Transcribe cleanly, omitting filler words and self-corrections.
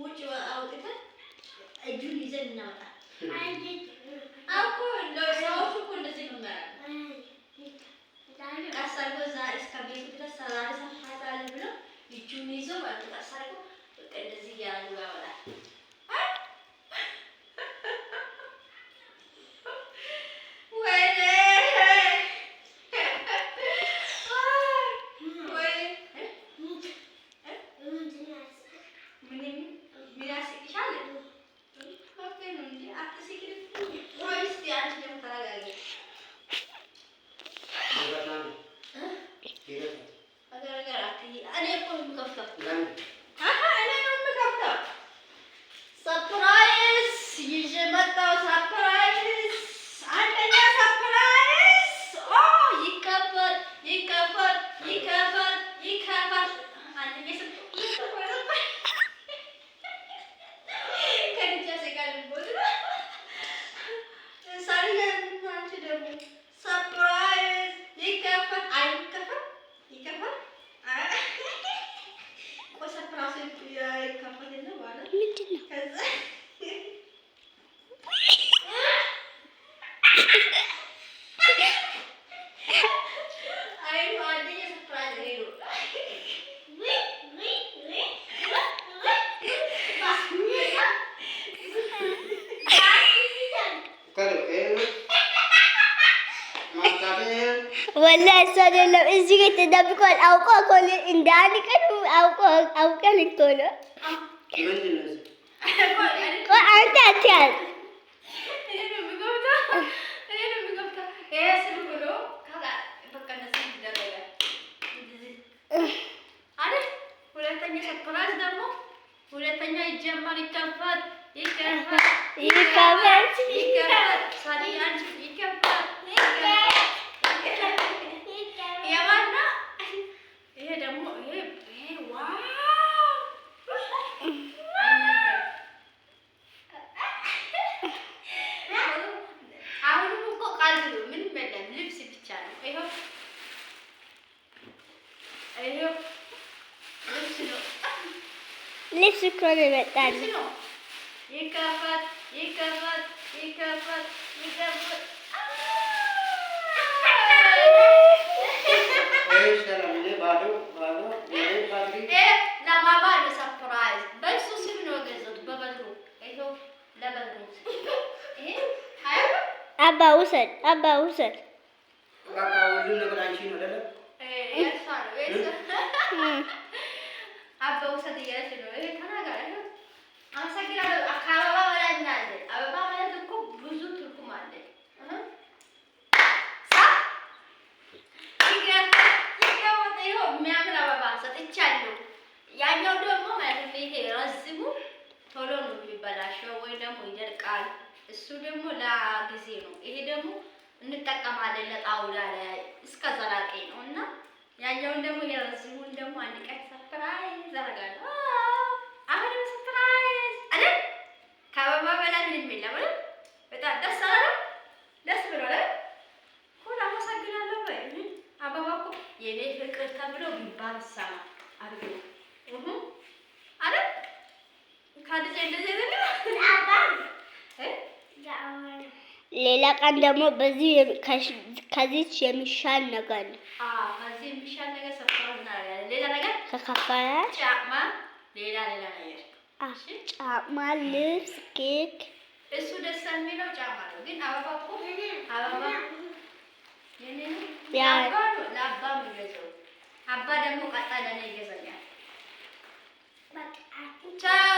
ውጭ አውጥተን እጁን ይዘን እናወጣ። አውቆ ለሰዎች እኮ እንደዚህ ነው የሚያደርጉት። ቀስ አድርጎ እዛ እስከ ቤቱ ድረስ ሰላም ሰፋታል ብሎ እጁን ይዞ ማለት ቀስ አድርጎ በቃ እንደዚህ እያደረጉ ያወጣል። والله صار إزاي تدبكون أو كل إن داني كانوا أو كان يقولوا كل أنت أتيان ليش كل المتان يكفت ايش كلام لي بعده ايه بعدي لما بعد سربرايز بس وسيبني وجزت ببدرو ايوه لا بدرو ايه هاي أبا وصل بقى اقول له نقول عن شيء ولا لا ايه صار أبا وصل يا شنو ايه تناغر አመሰግናለሁ። አካባባ ወላጅ እናንተ አበባ ማለት እኮ ብዙ ትርጉም አለ። ይኸው የሚያምር አበባ ሰጥቻለሁ። ያኛው ደግሞ ማለት ነው ይሄ ረዝሙ ቶሎ ነው የሚበላሸው ወይ ደግሞ ይደርቃል። እሱ ደግሞ ለጊዜ ነው። ይሄ ደግሞ እንጠቀማለን ለጣውላ ላይ እስከ ዘላቂ ነው እና ያኛውን ደግሞ የረዝሙን ደግሞ አንድ ቀን ሰርፕራይዝ አደርጋለሁ። አሁን ሰርፕራይዝ አይደል? ከአበባ በላይ ምንም የለም አይደል? በጣም ደስ አላለም? ደስ ብሎናል። ሁሉ አመሰግናለሁ። አበባ እኮ የኔ ፍቅር ተብሎ ቢባል ሰማ አድርጎ አይደል? ካድጄ እንደዚህ ሌላ ቀን ደግሞ በዚህ ከዚህ የሚሻል ነገር ከዚህ የሚሻል ነገር ሰርፕራይዝ እናደርጋለን። ሌላ ነገር ከከፈለ ጫማ ሌላ ነገር ጫማ፣ ልብስ፣ ኬክ እሱ ደስ የሚለው ጫማ ነው። ግን አበባ እኮ አበባ የኔ ለአባ የሚገዛው አባ ደግሞ ቀጣ ለኔ ይገዛኛል። ቻው